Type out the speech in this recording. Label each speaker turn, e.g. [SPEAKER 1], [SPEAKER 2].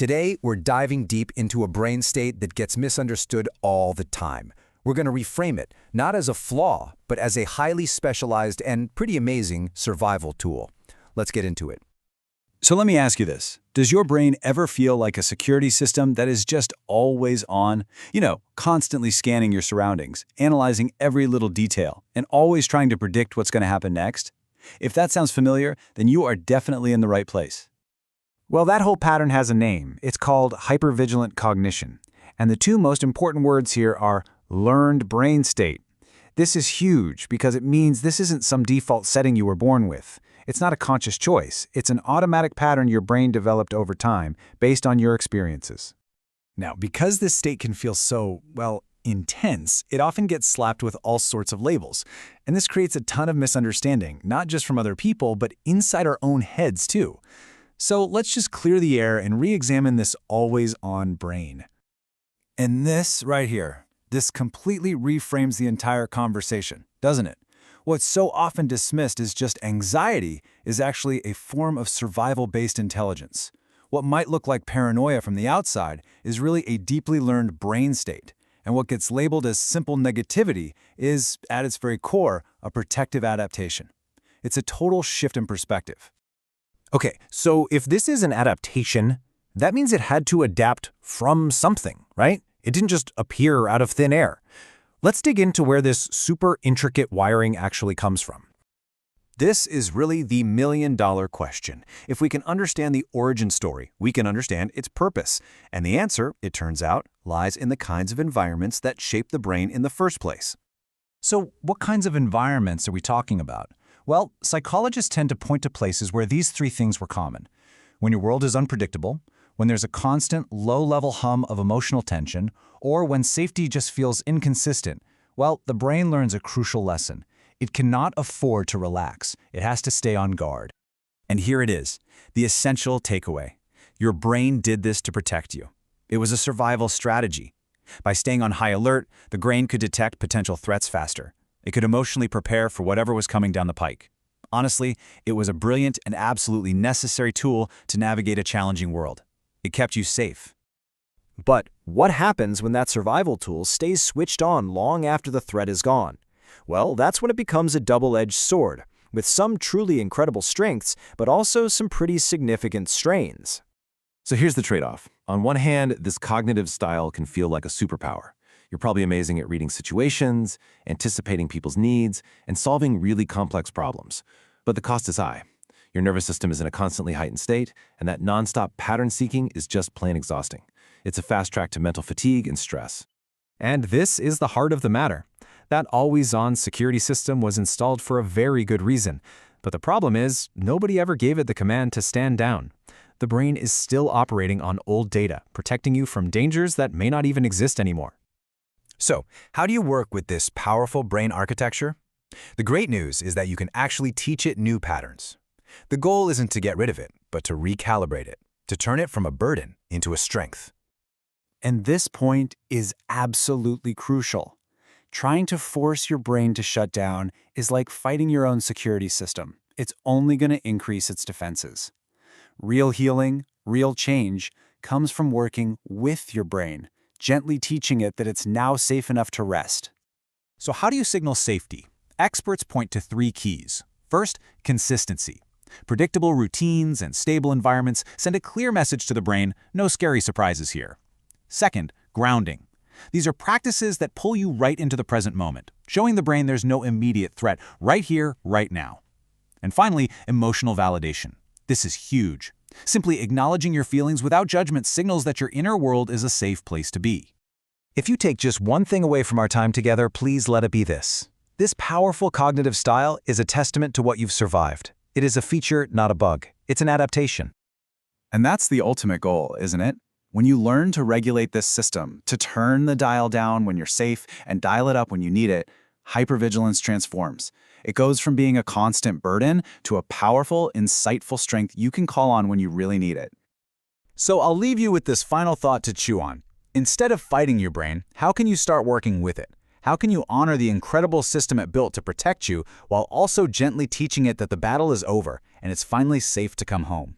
[SPEAKER 1] Today, we're diving deep into a brain state that gets misunderstood all the time. We're going to reframe it, not as a flaw, but as a highly specialized and pretty amazing survival tool. Let's get into it.
[SPEAKER 2] So let me ask you this. Does your brain ever feel like a security system that is just always on? Constantly scanning your surroundings, analyzing every little detail, and always trying to predict what's going to happen next? If that sounds familiar, then you are definitely in the right place.
[SPEAKER 3] Well, that whole pattern has a name. It's called hypervigilant cognition. And the two most important words here are learned brain state. This is huge because it means this isn't some default setting you were born with. It's not a conscious choice. It's an automatic pattern your brain developed over time based on your experiences.
[SPEAKER 4] Now, because this state can feel so, intense, it often gets slapped with all sorts of labels. And this creates a ton of misunderstanding, not just from other people, but inside our own heads too. So let's just clear the air and re-examine this always-on brain. And this right here, this completely reframes the entire conversation, doesn't it? What's so often dismissed as just anxiety is actually a form of survival-based intelligence. What might look like paranoia from the outside is really a deeply learned brain state. And what gets labeled as simple negativity is, at its very core, a protective adaptation. It's a total shift in perspective.
[SPEAKER 5] Okay, so if this is an adaptation, that means it had to adapt from something, right? It didn't just appear out of thin air. Let's dig into where this super intricate wiring actually comes from. This is really the million-dollar question. If we can understand the origin story, we can understand its purpose. And the answer, it turns out, lies in the kinds of environments that shape the brain in the first place.
[SPEAKER 4] So what kinds of environments are we talking about? Well, psychologists tend to point to places where these three things were common. When your world is unpredictable, when there's a constant low-level hum of emotional tension, or when safety just feels inconsistent, the brain learns a crucial lesson. It cannot afford to relax. It has to stay on guard. And here it is, the essential takeaway. Your brain did this to protect you. It was a survival strategy. By staying on high alert, the brain could detect potential threats faster. It could emotionally prepare for whatever was coming down the pike. Honestly, it was a brilliant and absolutely necessary tool to navigate a challenging world. It kept you safe.
[SPEAKER 5] But what happens when that survival tool stays switched on long after the threat is gone? Well, that's when it becomes a double-edged sword, with some truly incredible strengths, but also some pretty significant strains.
[SPEAKER 6] So here's the trade-off. On one hand, this cognitive style can feel like a superpower. You're probably amazing at reading situations, anticipating people's needs, and solving really complex problems. But the cost is high. Your nervous system is in a constantly heightened state, and that nonstop pattern seeking is just plain exhausting. It's a fast track to mental fatigue and stress.
[SPEAKER 5] And this is the heart of the matter. That always-on security system was installed for a very good reason. But the problem is, nobody ever gave it the command to stand down. The brain is still operating on old data, protecting you from dangers that may not even exist anymore.
[SPEAKER 1] So, how do you work with this powerful brain architecture? The great news is that you can actually teach it new patterns. The goal isn't to get rid of it, but to recalibrate it, to turn it from a burden into a strength.
[SPEAKER 3] And this point is absolutely crucial. Trying to force your brain to shut down is like fighting your own security system. It's only going to increase its defenses. Real healing, real change, comes from working with your brain, gently teaching it that it's now safe enough to rest.
[SPEAKER 4] So how do you signal safety? Experts point to three keys. First, consistency. Predictable routines and stable environments send a clear message to the brain, no scary surprises here. Second, grounding. These are practices that pull you right into the present moment, showing the brain there's no immediate threat right here, right now. And finally, emotional validation. This is huge. Simply acknowledging your feelings without judgment signals that your inner world is a safe place to be.
[SPEAKER 5] If you take just one thing away from our time together, please let it be this. This powerful cognitive style is a testament to what you've survived. It is a feature, not a bug. It's an adaptation.
[SPEAKER 2] And that's the ultimate goal, isn't it? When you learn to regulate this system, to turn the dial down when you're safe and dial it up when you need it, hypervigilance transforms. It goes from being a constant burden to a powerful, insightful strength you can call on when you really need it.
[SPEAKER 4] So I'll leave you with this final thought to chew on. Instead of fighting your brain, how can you start working with it? How can you honor the incredible system it built to protect you while also gently teaching it that the battle is over and it's finally safe to come home?